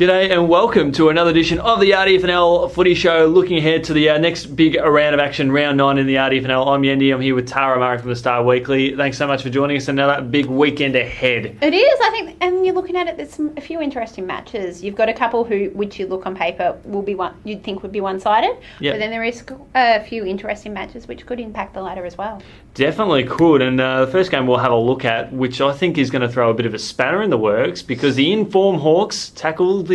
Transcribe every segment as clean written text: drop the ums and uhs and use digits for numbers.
G'day and welcome to another edition of the RDFNL Footy Show. Looking ahead to the next big round of action, round 9 in the RDFNL. I'm Yeendy. I'm here with Tara Murray from the Star Weekly. Thanks so much for joining us. Another big weekend ahead. It is, I think, and you're looking at it. There's a few interesting matches. You've got a couple which you look on paper will be you'd think would be one-sided, but then there is a few interesting matches which could impact the ladder as well. Definitely could, and the first game we'll have a look at, which I think is going to throw a bit of a spanner in the works, because the in-form Hawks tackle the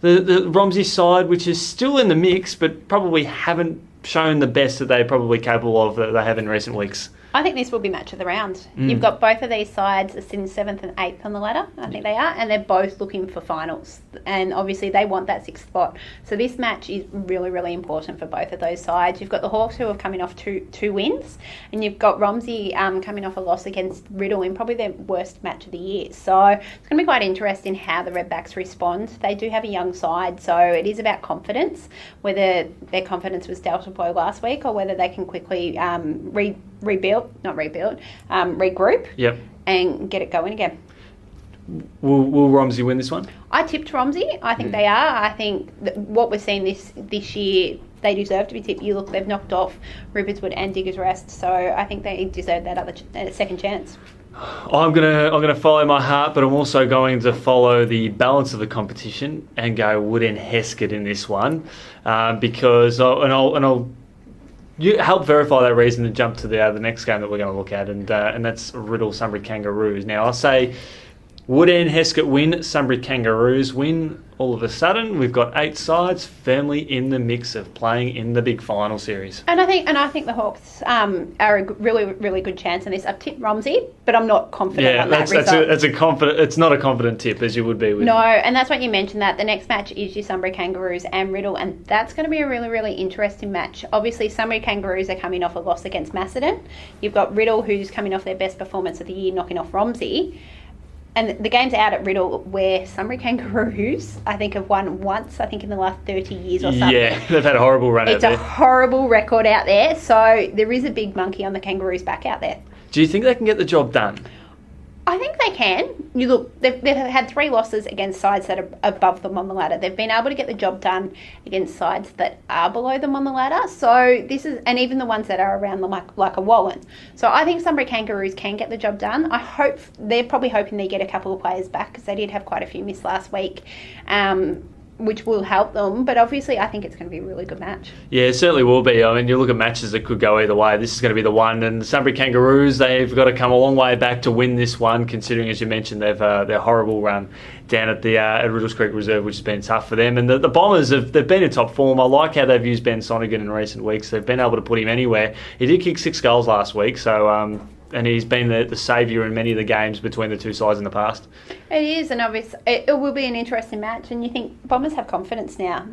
Romsey side, which is still in the mix, but probably haven't shown the best that they're probably capable of that they have in recent weeks. I think this will be match of the round. You've got both of these sides sitting 7th and 8th on the ladder, I think they are, and they're both looking for finals. And obviously they want that 6th spot. So this match is really, really important for both of those sides. You've got the Hawks who are coming off two wins, and you've got Romsey coming off a loss against Riddle in probably their worst match of the year. So it's going to be quite interesting how the Redbacks respond. They do have a young side, so it is about confidence, whether their confidence was dealt a blow last week or whether they can quickly regroup and get it going again. Will Romsey win this one? I tipped Romsey. I think they are. I think what we're seeing this year, they deserve to be tipped. You look, they've knocked off Rupert's Wood and Diggers Rest, so I think they deserve that other second chance. I'm gonna follow my heart, but I'm also going to follow the balance of the competition and go Wood and Heskett in this one, because I'll you help verify that reason to jump to the next game that we're going to look at, and that's Riddle Sunbury Kangaroos. Now, I'll say Wood and Heskett win, Sunbury Kangaroos win. All of a sudden, we've got 8 sides firmly in the mix of playing in the big final series. And I think the Hawks are a really, really good chance in this. I've tipped Romsey, but I'm not confident on that result. It's not a confident tip as you would be with. No, and that's what you mentioned, that the next match is your Sunbury Kangaroos and Riddle, and that's going to be a really, really interesting match. Obviously, Sunbury Kangaroos are coming off a loss against Macedon. You've got Riddle, who's coming off their best performance of the year, knocking off Romsey. And the game's out at Riddle, where Sunbury Kangaroos, I think, have won once, I think, in the last 30 years or something. Yeah, they've had a horrible run out there. It's a horrible record out there, so there is a big monkey on the Kangaroos' back out there. Do you think they can get the job done? I think they can. You look, they've had 3 losses against sides that are above them on the ladder. They've been able to get the job done against sides that are below them on the ladder. So this is, and even the ones that are around them, like a Wallen. So I think Sunbury Kangaroos can get the job done. I hope they're probably hoping they get a couple of players back, because they did have quite a few missed last week, which will help them. But obviously, I think it's going to be a really good match. Yeah, it certainly will be. I mean, you look at matches that could go either way. This is going to be the one. And the Sunbury Kangaroos, they've got to come a long way back to win this one, considering, as you mentioned, they've their horrible run down at the at Riddles Creek Reserve, which has been tough for them. And the Bombers, they've been in top form. I like how they've used Ben Sonigan in recent weeks. They've been able to put him anywhere. He did kick 6 goals last week, so and he's been the saviour in many of the games between the two sides in the past. It is, and obviously it will be an interesting match, and you think Bombers have confidence now.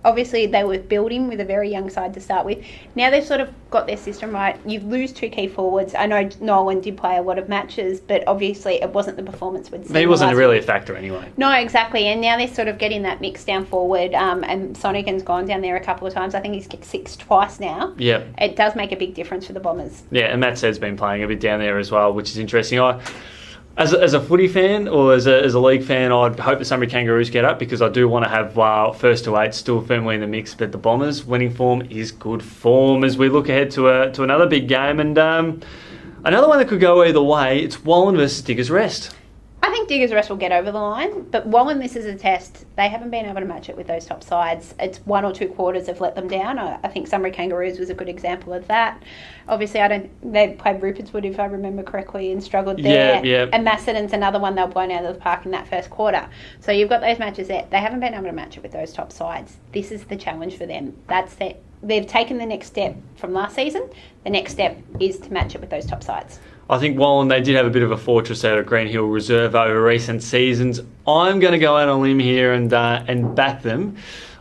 Obviously, they were building with a very young side to start with. Now they've sort of got their system right. You lose 2 key forwards. I know Nolan did play a lot of matches, but obviously it wasn't the performance we'd seen. He wasn't really a factor anyway. No, exactly. And now they're sort of getting that mix down forward, and Sonigan's gone down there a couple of times. I think he's kicked 6 twice now. Yeah. It does make a big difference for the Bombers. Yeah, and Matt Said's been playing a bit down there as well, which is interesting. As a footy fan or as a league fan, I'd hope the Sunbury Kangaroos get up, because I do want to have first to 8 still firmly in the mix. But the Bombers' winning form is good form as we look ahead to another big game. And another one that could go either way, it's Wallen versus Diggers Rest. I think Diggers Rest will get over the line, but Wallen, this is a test. They haven't been able to match it with those top sides. It's 1 or 2 quarters have let them down. I think Sunbury Kangaroos was a good example of that. Obviously, they played Rupert's Wood, if I remember correctly, and struggled there. Yeah. And Macedon's another one they were blown out of the park in that first quarter. So you've got those matches there. They haven't been able to match it with those top sides. This is the challenge for them. That's it. They've taken the next step from last season. The next step is to match it with those top sides. I think Wallen, they did have a bit of a fortress out of Green Hill Reserve over recent seasons. I'm going to go out on a limb here and back them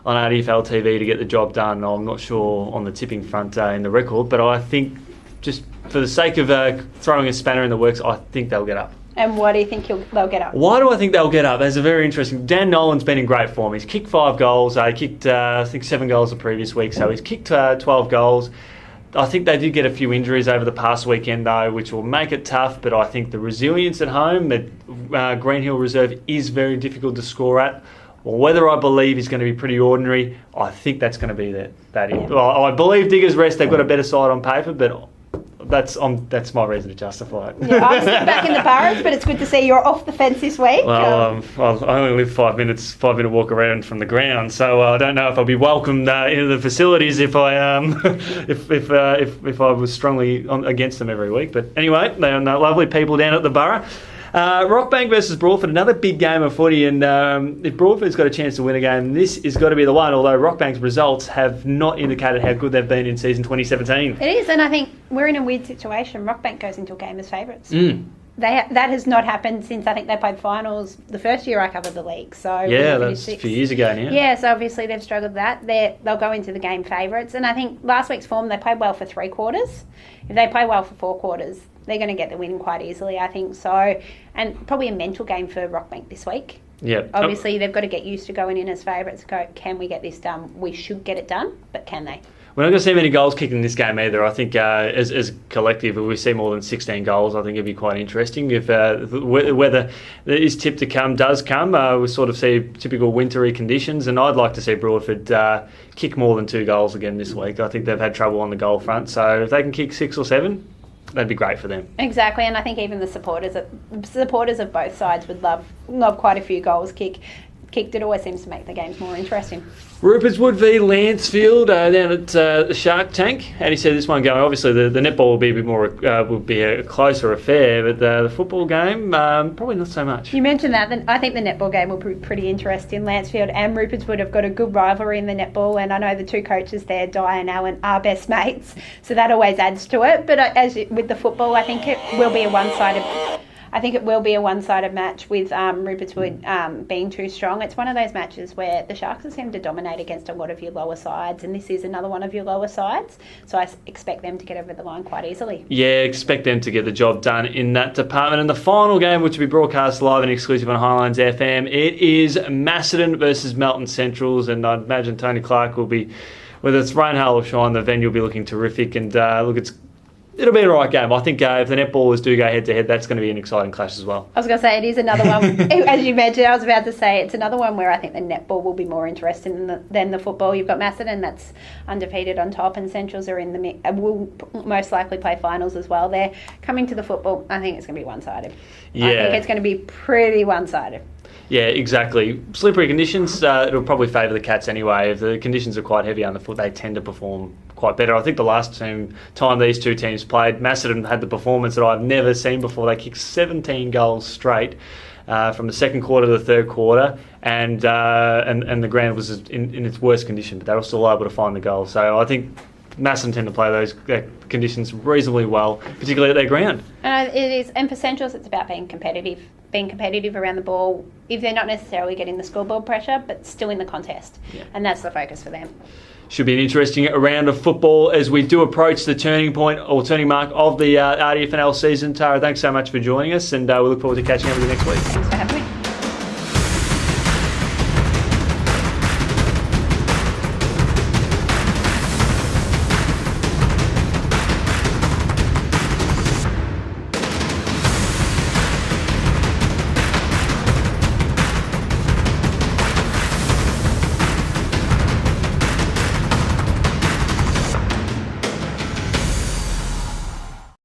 on RDFL TV to get the job done. I'm not sure on the tipping front in the record, but I think just for the sake of throwing a spanner in the works, I think they'll get up. And why do you think they'll get up? Why do I think they'll get up? That's a very interesting... Dan Nolan's been in great form. He's kicked 5 goals. He kicked, I think, 7 goals the previous week, so he's kicked 12 goals. I think they did get a few injuries over the past weekend, though, which will make it tough. But I think the resilience at home at Green Hill Reserve is very difficult to score at. Well, whether I believe he's going to be pretty ordinary, I think that's going to be that. Well, I believe Diggers Rest, they've got a better side on paper, but that's my reason to justify it. Yeah, I'm still back in the Barras, but it's good to see you're off the fence this week. Well, I only live 5 5-minute walk around from the ground, so I don't know if I'll be welcomed into the facilities if I if I was strongly against them every week. But anyway, they are lovely people down at the Borough. Rockbank versus Broadford, another big game of footy, and if Broadford's got a chance to win a game, this is got to be the one, although Rockbank's results have not indicated how good they've been in season 2017. It is, and I think we're in a weird situation. Rockbank goes into a game as favourites. That has not happened since I think they played finals the first year I covered the league. So yeah, that's a few years ago now. Yeah, so obviously they've struggled with that. They'll go into the game favourites, and I think last week's form, they played well for 3 quarters. If they play well for 4 quarters, they're going to get the win quite easily, I think. So, and probably a mental game for Rockbank this week. Yeah. Obviously, they've got to get used to going in as favourites. Can we get this done? We should get it done, but can they? We're not going to see many goals kicked in this game either. I think as a collective, if we see more than 16 goals, I think it'd be quite interesting. If whether is tipped to come does come, we sort of see typical wintry conditions, and I'd like to see Broadford kick more than 2 goals again this week. I think they've had trouble on the goal front, so if they can kick 6 or 7, that'd be great for them. Exactly, and I think even the supporters of both sides would love quite a few goals kicked. It always seems to make the games more interesting. Rupert's Wood v Lancefield down at the Shark Tank. How do you see this one going? Obviously, the netball will be a bit more, will be a closer affair, but the football game probably not so much. You mentioned that. I think the netball game will be pretty interesting. Lancefield and Rupert's Wood have got a good rivalry in the netball, and I know the 2 coaches there, Di and Alan, are best mates, so that always adds to it. But with the football, I think it will be a one-sided. I think it will be a one-sided match with Rupert's Wood being too strong. It's one of those matches where the Sharks seem to dominate against a lot of your lower sides, and this is another one of your lower sides. So I expect them to get over the line quite easily. Yeah, expect them to get the job done in that department. And the final game, which will be broadcast live and exclusive on Highlines FM, it is Macedon versus Melton Centrals, and I'd imagine Tony Clark will be, whether it's rain, hail or shine, the venue will be looking terrific. And it'll be a right game. I think if the netballers do go head-to-head, that's going to be an exciting clash as well. I was going to say, it is another one. As you mentioned, I was about to say, it's another one where I think the netball will be more interesting than the football. You've got Macedon that's undefeated on top, and Centrals are in the will most likely play finals as well. They're coming to the football. I think it's going to be one-sided. Yeah. I think it's going to be pretty one-sided. Yeah, exactly. Slippery conditions, it'll probably favour the Cats anyway. If the conditions are quite heavy underfoot, they tend to perform quite better. I think the last time these 2 teams played, Macedon had the performance that I've never seen before. They kicked 17 goals straight from the second quarter to the third quarter, and the ground was in its worst condition, but they were still able to find the goal. So I think Macedon tend to play those conditions reasonably well, particularly at their ground. It is, and for Centrals, it's about being competitive around the ball, if they're not necessarily getting the scoreboard pressure, but still in the contest. Yeah. And that's the focus for them. Should be an interesting round of football as we do approach the turning point or turning mark of the RDFNL season. Tara, thanks so much for joining us, and we look forward to catching up with you next week. Thanks for having me.